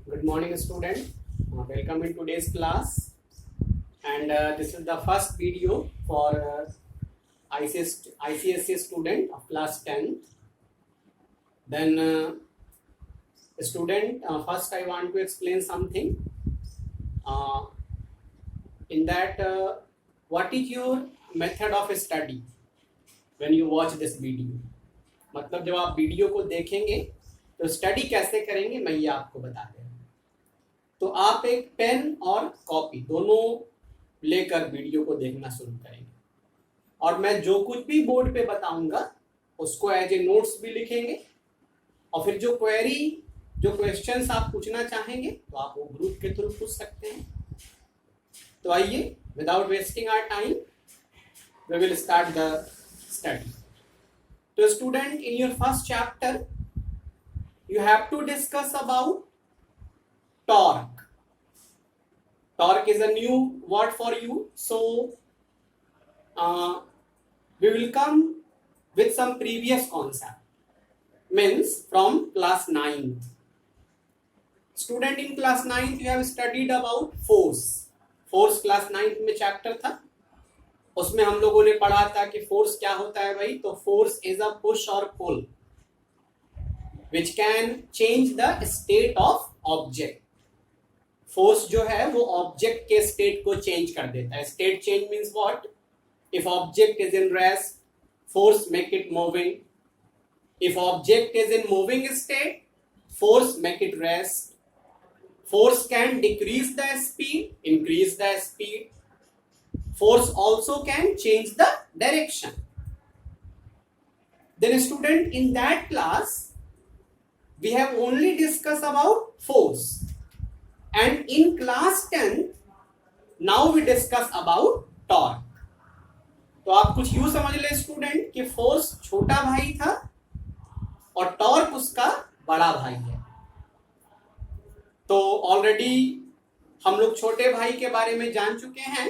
Good morning, student. Welcome in today's class. And this is the first video for ICSE student of class 10. Then, student, first I want to explain something. In that, what is your method of study when you watch this video? मतलब जब आप video को देखेंगे तो study कैसे करेंगे मैं ये आपको बता दे रहा हूँ। तो आप एक पेन और कॉपी दोनों लेकर वीडियो को देखना शुरू करेंगे और मैं जो कुछ भी बोर्ड पे बताऊंगा उसको एज ए नोट्स भी लिखेंगे और फिर जो क्वेश्चंस आप पूछना चाहेंगे तो आप वो ग्रुप के थ्रू पूछ सकते हैं। तो आइए, without wasting our time we will start the study. तो student, in your first chapter you have to discuss about torque. Torque is a new word for you, so we will come with some previous concept, means from class 9th. Student, in class 9th you have studied about force. Class 9th में chapter था, उसमें हम लोगों ने पढ़ा था कि force क्या होता है भाई। तो force is a push or pull which can change the state of object. Force जो है वो object के state को change कर देता है। State change means what? If object is in rest, force make it moving. If object is in moving state, force make it rest. Force can decrease the speed, increase the speed. Force also can change the direction. Then student, in that class we have only discussed about force, and in class 10 now we discuss about torque. तो आप कुछ यूं समझ ले student कि force छोटा भाई था और टॉर्क उसका बड़ा भाई है। तो ऑलरेडी हम लोग छोटे भाई के बारे में जान चुके हैं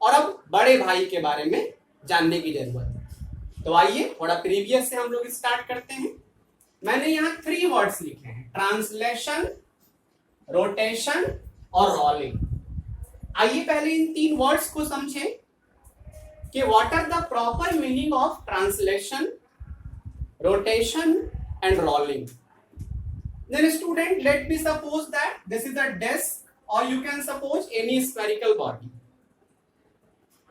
और अब बड़े भाई के बारे में जानने की जरूरत है। तो आइए थोड़ा प्रीवियस से हम लोग स्टार्ट करते हैं। मैंने यहाँ 3 वर्ड्स लिखे हैं, ट्रांसलेशन, रोटेशन और रोलिंग। आइए पहले इन 3 वर्ड्स को समझें कि what are the proper meaning of translation, rotation and rolling. Then student, let me suppose that this is a desk और you can suppose any spherical body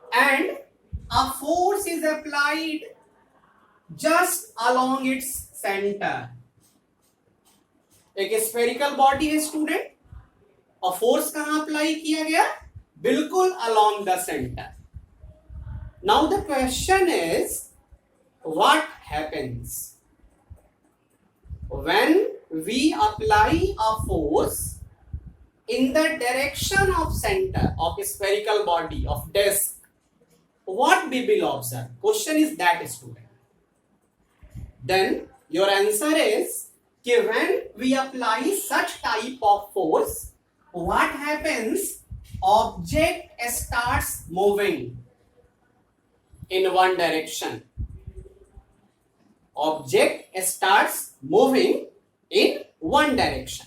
and a force is applied just along its center. एक spherical body है student और force कहां apply किया गया? बिल्कुल along the center. Now the question is, what happens when we apply a force in the direction of center of a spherical body of disk? What we will observe? Question is that, student. Then your answer is कि when we apply such type of force, what happens? Object starts moving in one direction. Object starts moving in one direction.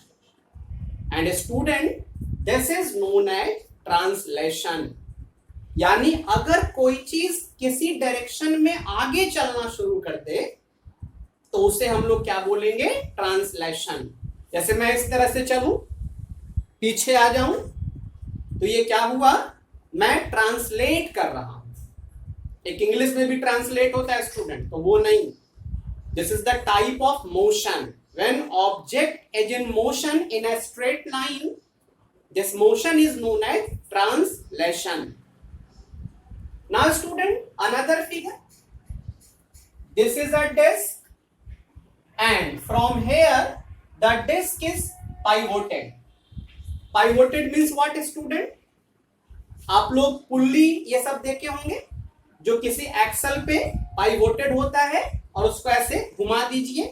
And student, this is known as translation. यानी अगर कोई चीज किसी direction में आगे चलना शुरू कर दे तो उसे हम लोग क्या बोलेंगे? ट्रांसलेशन। जैसे मैं इस तरह से चलूं, पीछे आ जाऊं, तो ये क्या हुआ? मैं ट्रांसलेट कर रहा हूं। एक इंग्लिश में भी ट्रांसलेट होता है स्टूडेंट, तो वो नहीं। This is the type of motion when object is in motion in a straight line, this motion is known as translation. Now student, another figure, this is a disc and from here the disk is pivoted. Pivoted means what student? आप लोग pulley ये सब देखे होंगे जो किसी axle पे pivoted होता है और उसको ऐसे घुमा दीजिए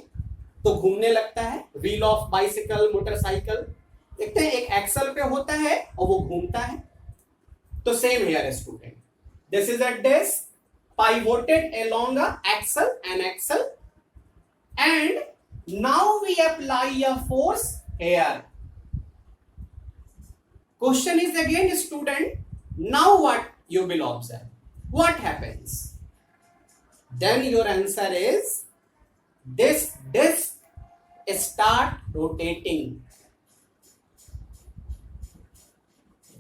तो घूमने लगता है। व्हील ऑफ बाइसिकल, मोटरसाइकिल देखते हैं, एक एक्सल पे होता है और वो घूमता है। तो same here student, this is a disc pivoted along a axle and now we apply a force here. Question is again, student, now what you will observe? What happens? Then your answer is, this disc start rotating.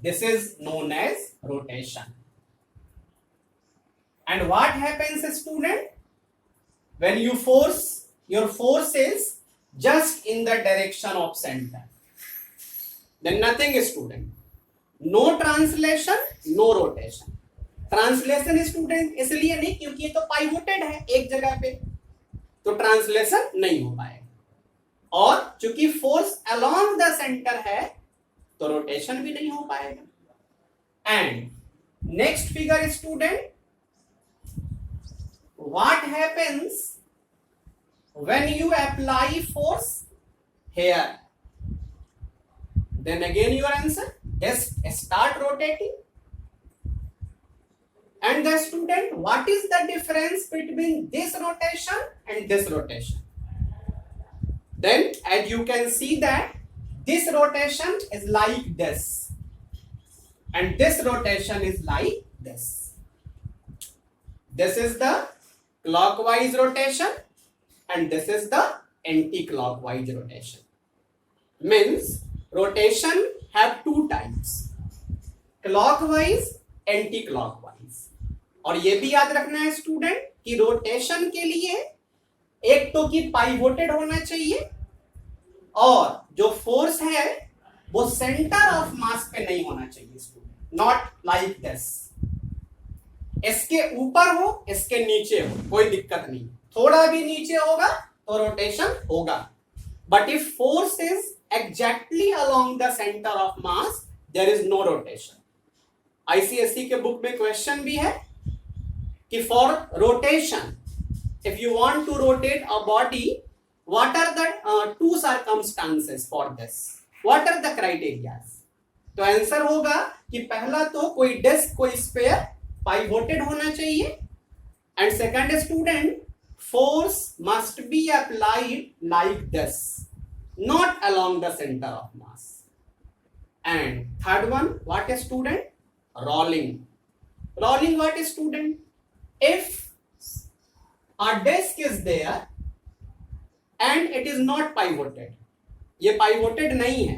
This is known as rotation. And what happens, student? When you force, your force is just in the direction of center. Then nothing, student. No translation, no rotation. Translation student इसलिए नहीं क्योंकि ये तो pivoted है एक जगह पे, तो ट्रांसलेशन नहीं हो पाएगा। और चूंकि फोर्स अलोंग द सेंटर है तो रोटेशन भी नहीं हो पाएगा। And next figure student, what happens when you apply force here? Then again your answer, disc start rotating. And the student, what is the difference between this rotation and this rotation? Then as you can see that this rotation is like this and this rotation is like this. This is the clockwise rotation and this is the anti-clockwise rotation. Means rotation have two types, clockwise, anti-clockwise. और ये भी याद रखना है student कि rotation के लिए एक तो कि पाइवोटेड होना चाहिए और जो फोर्स है वो सेंटर ऑफ मास पे नहीं होना चाहिए स्टूडेंट, नॉट लाइक दिस। इसके ऊपर हो, इसके नीचे हो, कोई दिक्कत नहीं, थोड़ा भी नीचे होगा तो रोटेशन होगा। But if force is exactly along the centre of mass, there is no rotation. ICSE के बुक में क्वेश्चन भी है कि for rotation, if you want to rotate a body, what are the two circumstances for this, what are the criterias? तो answer होगा कि पहला तो कोई डिस्क, कोई स्फीयर पाइवोटेड होना चाहिए, and second student, force must be applied like this, not along the centre of mass. And third one, what is student? Rolling. Rolling, what is student? If a disk is there and it is not pivoted, ये pivoted नहीं है,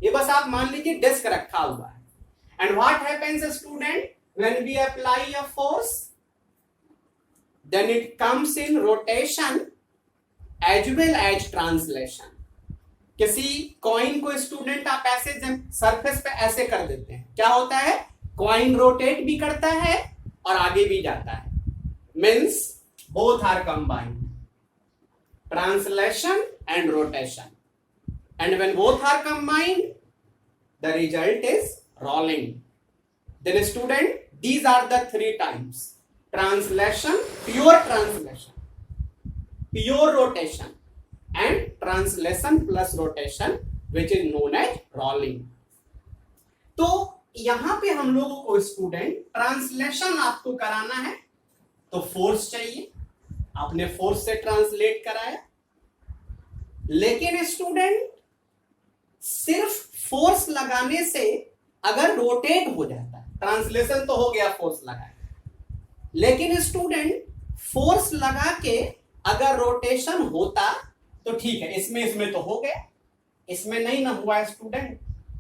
ये बस आप मान लीजिए disc रखा हुआ है, and what happens student when we apply a force, then it comes in rotation as well as translation. किसी कॉइन को स्टूडेंट आप ऐसे सरफेस पे ऐसे कर देते हैं, क्या होता है? कॉइन रोटेट भी करता है और आगे भी जाता है, means both are combined, translation and rotation, and when both are combined the result is rolling. Then student, these are the three types, translation, pure rotation and translation plus rotation which is known as rolling. तो यहां पे हम लोगों को student translation आपको कराना है तो फोर्स चाहिए, आपने फोर्स से ट्रांसलेट कराया, लेकिन स्टूडेंट सिर्फ फोर्स लगाने से अगर रोटेट हो जाता है, ट्रांसलेशन तो हो गया फोर्स लगाया, लेकिन स्टूडेंट फोर्स लगा के अगर रोटेशन होता तो ठीक है, इसमें तो हो गया, इसमें नहीं ना हुआ स्टूडेंट,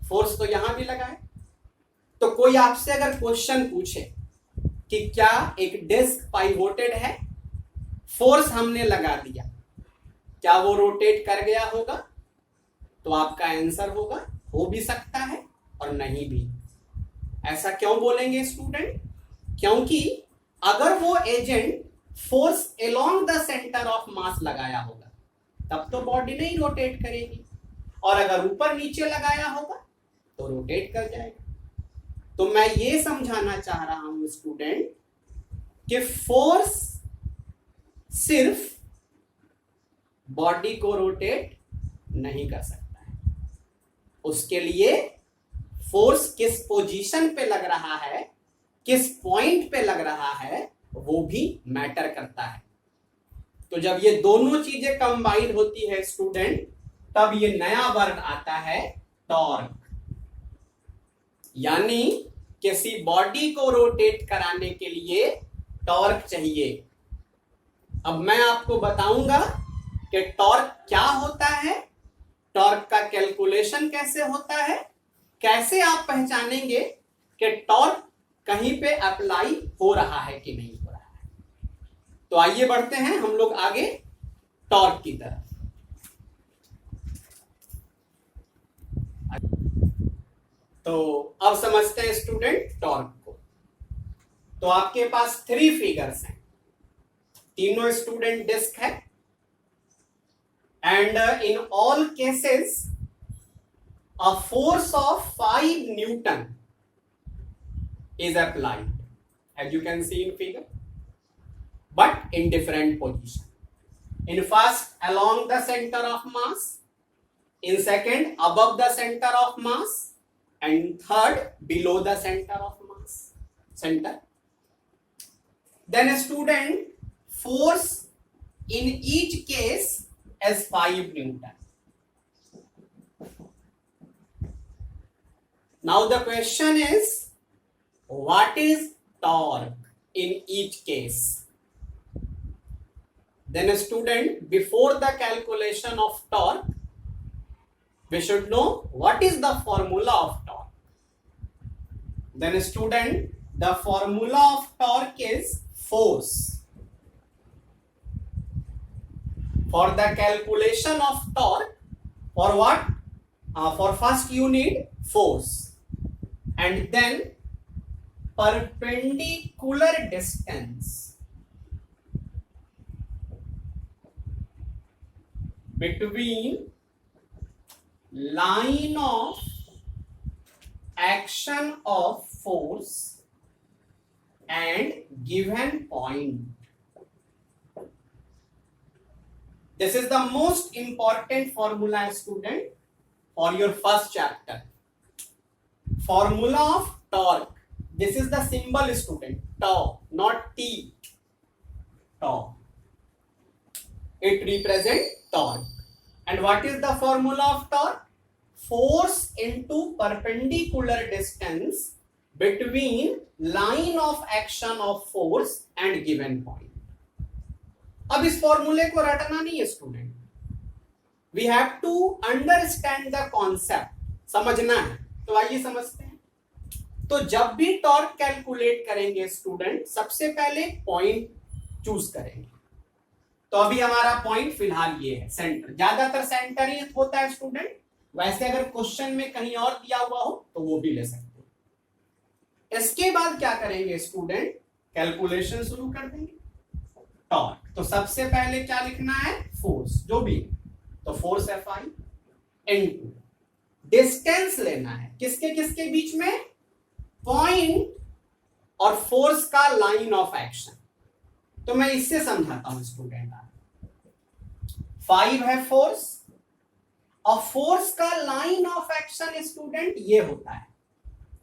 फोर्स तो यहां भी लगा है। तो कोई आपसे अगर क्वेश्चन पूछे कि क्या एक डिस्क पाइवोटेड है, फोर्स हमने लगा दिया, क्या वो रोटेट कर गया होगा? तो आपका आंसर होगा हो भी सकता है और नहीं भी। ऐसा क्यों बोलेंगे स्टूडेंट? क्योंकि अगर वो agent force along the centre of मास लगाया होगा तब तो बॉडी नहीं रोटेट करेगी, और अगर ऊपर नीचे लगाया होगा तो रोटेट कर जाएगा। तो मैं ये समझाना चाह रहा हूं स्टूडेंट कि फोर्स सिर्फ बॉडी को रोटेट नहीं कर सकता है, उसके लिए फोर्स किस पोजीशन पे लग रहा है, किस पॉइंट पे लग रहा है, वो भी मैटर करता है। तो जब ये दोनों चीजें कंबाइंड होती है स्टूडेंट, तब ये नया वर्ड आता है टॉर्क। यानी किसी बॉडी को रोटेट कराने के लिए टॉर्क चाहिए। अब मैं आपको बताऊंगा कि टॉर्क क्या होता है, टॉर्क का कैलकुलेशन कैसे होता है, कैसे आप पहचानेंगे कि टॉर्क कहीं पे अप्लाई हो रहा है कि नहीं हो रहा है। तो आइए बढ़ते हैं हम लोग आगे टॉर्क की तरफ। तो अब समझते हैं स्टूडेंट टॉर्क को। तो आपके पास 3 फिगर्स हैं, तीनों स्टूडेंट डिस्क है, and in all cases a force of 5 Newton is applied, as you can see in figure, but in different position. In first, along the center of mass, in second, above the center of mass, and third, below the center of mass. Center. Then a student, force in each case is 5 Newton. Now the question is, what is torque in each case? Then a student, before the calculation of torque, we should know what is the formula of torque. Then a student, the formula of torque is force. For the calculation of torque, for what? For first you need force. And then perpendicular distance between line of action of force and given point. This is the most important formula, student, for your first chapter. Formula of torque. This is the symbol, student. Tau, not T. Tau. It represents torque. And what is the formula of torque? Force into perpendicular distance between line of action of force and given point. अब इस फॉर्मूले को रटना नहीं है student, we have to understand the concept, समझना है। तो आइए समझते हैं। तो जब भी टॉर्क कैलकुलेट करेंगे स्टूडेंट, सबसे पहले पॉइंट चूज करेंगे। तो अभी हमारा पॉइंट फिलहाल ये है, सेंटर। ज्यादातर सेंटर ही होता है स्टूडेंट, वैसे अगर क्वेश्चन में कहीं और दिया हुआ हो तो वो भी ले सकते हैं। इसके बाद क्या करेंगे स्टूडेंट, कैलकुलेशन शुरू कर देंगे टॉर्क। तो सबसे पहले क्या लिखना है, फोर्स जो भी, तो फोर्स Fi इनटू डिस्टेंस लेना है, किसके किसके बीच में, पॉइंट और फोर्स का लाइन ऑफ एक्शन। तो मैं इससे समझाता हूं स्टूडेंट। 5 है फोर्स, और फोर्स का लाइन ऑफ एक्शन स्टूडेंट ये होता है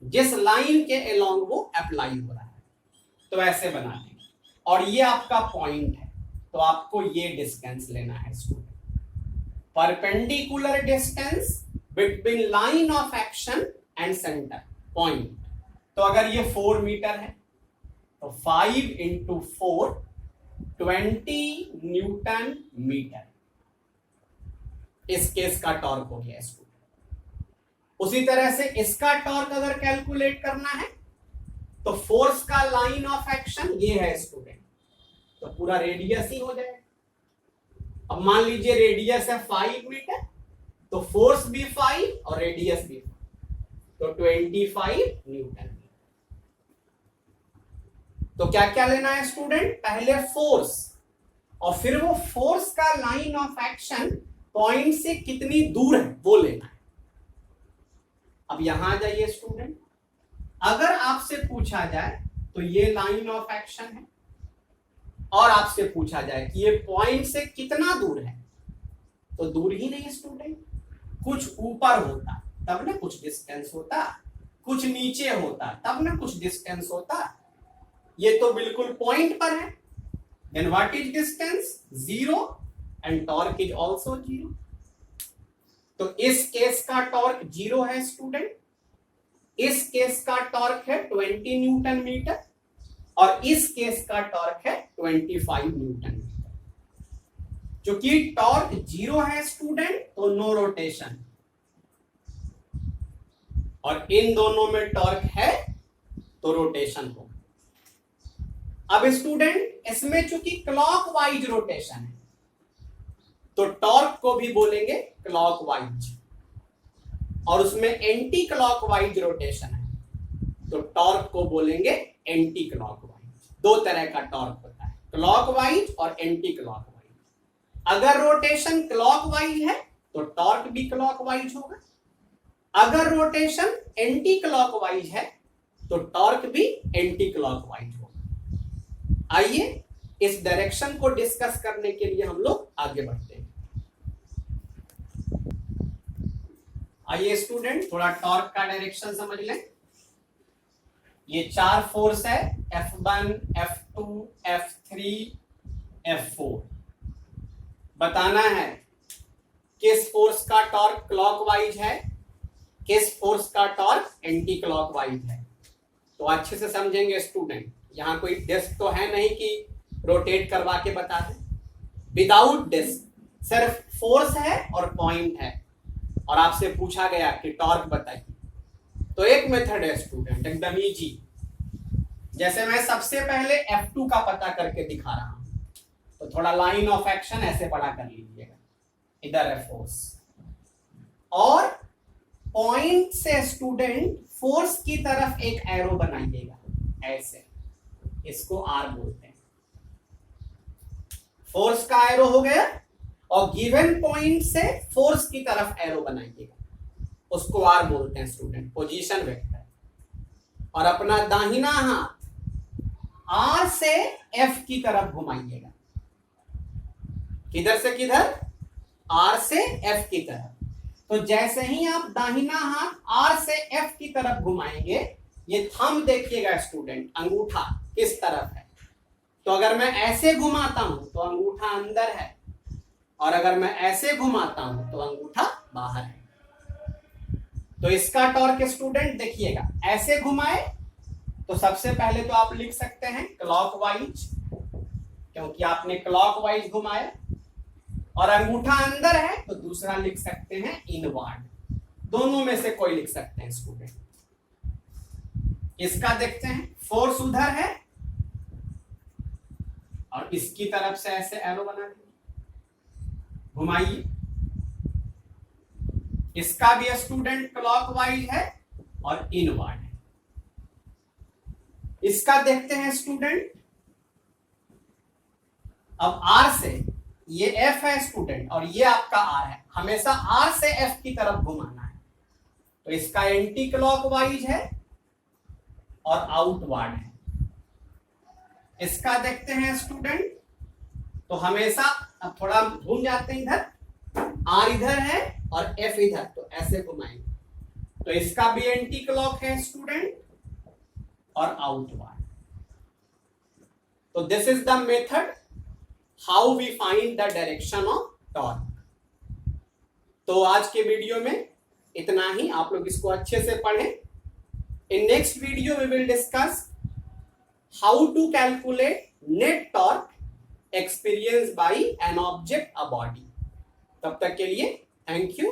जिस लाइन के अलोंग वो अप्लाई हो रहा है। तो ऐसे बना देंगे, और ये आपका पॉइंट है, तो आपको ये डिस्टेंस लेना है student, perpendicular distance between line of action and centre point. तो अगर ये 4 मीटर है तो 5 इंटू 4 20 न्यूटन मीटर। इस केस का टॉर्क हो गया स्टूडेंट। उसी तरह से इसका टॉर्क अगर कैलकुलेट करना है तो फोर्स का लाइन ऑफ एक्शन ये है स्टूडेंट, तो पूरा रेडियस ही हो जाएगा। अब मान लीजिए रेडियस है 5 मीटर, तो फोर्स भी 5 और रेडियस भी 5, तो 25 न्यूटन। तो क्या क्या लेना है स्टूडेंट, पहले फोर्स, और फिर वो फोर्स का लाइन ऑफ एक्शन पॉइंट से कितनी दूर है वो लेना है। अब यहां आ जाइए स्टूडेंट, अगर आपसे पूछा जाए तो ये लाइन ऑफ एक्शन है, और आपसे पूछा जाए कि ये पॉइंट से कितना दूर है, तो दूर ही नहीं स्टूडेंट, कुछ ऊपर होता तब ना कुछ डिस्टेंस होता, कुछ नीचे होता तब ना कुछ डिस्टेंस होता। ये तो बिल्कुल पॉइंट पर है, then what is distance, 0, and torque is also 0। तो इस केस का टॉर्क 0 है स्टूडेंट, इस केस का टॉर्क है 20 न्यूटन मीटर और इस केस का टॉर्क है 25 न्यूटन मीटर। क्योंकि टॉर्क 0 है स्टूडेंट तो नो रोटेशन, और इन दोनों में टॉर्क है तो रोटेशन होगा। अब स्टूडेंट इसमें चूंकि क्लॉकवाइज रोटेशन है तो टॉर्क को भी बोलेंगे क्लॉकवाइज, और उसमें एंटी क्लॉकवाइज रोटेशन है तो टॉर्क को बोलेंगे एंटी क्लॉकवाइज। दो तरह का टॉर्क होता है, क्लॉकवाइज और एंटी क्लॉकवाइज। अगर रोटेशन क्लॉकवाइज है तो टॉर्क भी क्लॉकवाइज होगा, अगर रोटेशन एंटी क्लॉकवाइज है तो टॉर्क भी एंटी क्लॉकवाइज होगा। आइए इस डायरेक्शन को डिस्कस करने के लिए हम लोग आगे बढ़ते हैं। आइए स्टूडेंट थोड़ा टॉर्क का डायरेक्शन समझ लें। ये 4 फोर्स है, F1, F2, F3, F4। बताना है किस फोर्स का टॉर्क क्लॉकवाइज है, किस फोर्स का टॉर्क एंटी क्लॉकवाइज है। तो अच्छे से समझेंगे स्टूडेंट। यहां कोई डिस्क तो है नहीं कि रोटेट करवा के बता दें, विदाउट डिस्क, सिर्फ फोर्स है और पॉइंट है, और आपसे पूछा गया कि टॉर्क बताइए। तो एक मेथड है स्टूडेंट एकदम इजी। जैसे मैं सबसे पहले F2 का पता करके दिखा रहा हूं, तो थोड़ा लाइन ऑफ एक्शन ऐसे पढ़ा कर लीजिएगा। इधर है फोर्स, और पॉइंट से स्टूडेंट फोर्स की तरफ एक एरो बनाइएगा ऐसे, इसको R बोलते हैं। फोर्स का एरो हो गया, और गिवन पॉइंट से फोर्स की तरफ एरो बनाइएगा, उसको R बोलते हैं स्टूडेंट, पोजीशन वेक्टर। और अपना दाहिना हाथ R से F की तरफ घुमाइएगा। किधर से किधर? R से F की तरफ। तो जैसे ही आप दाहिना हाथ R से F की तरफ घुमाएंगे, ये थंब देखिएगा स्टूडेंट, अंगूठा किस तरफ है। तो अगर मैं ऐसे घुमाता हूं तो अंगूठा अंदर है, और अगर मैं ऐसे घुमाता हूं तो अंगूठा बाहर है। तो इसका टॉर्क स्टूडेंट देखिएगा, ऐसे घुमाए तो सबसे पहले तो आप लिख सकते हैं क्लॉकवाइज, क्योंकि आपने क्लॉकवाइज घुमाया, और अंगूठा अंदर है तो दूसरा लिख सकते हैं इनवर्ड। दोनों में से कोई लिख सकते हैं स्टूडेंट। इसका देखते हैं, फोर्स उधर है और इसकी तरफ से ऐसे एरो बना दीजिए, घुमाइए। इसका भी स्टूडेंट क्लॉकवाइज है और इनवर्ड है। इसका देखते हैं स्टूडेंट। अब R से, ये F है स्टूडेंट और ये आपका R है, हमेशा R से F की तरफ घुमाना है। तो इसका एंटी क्लॉकवाइज है और आउटवर्ड है। इसका देखते हैं स्टूडेंट। तो हमेशा, अब थोड़ा घूम जाते हैं इधर, R इधर है और F इधर, तो ऐसे घुमाएंगे। तो इसका भी एंटी क्लॉक है स्टूडेंट और आउटवर्ड। तो this is the method how we find the direction of torque. तो आज के वीडियो में इतना ही, आप लोग इसको अच्छे से पढ़ें। In next video we will discuss how to calculate net torque experience by an object a body. तब तक के लिए थैंक यू।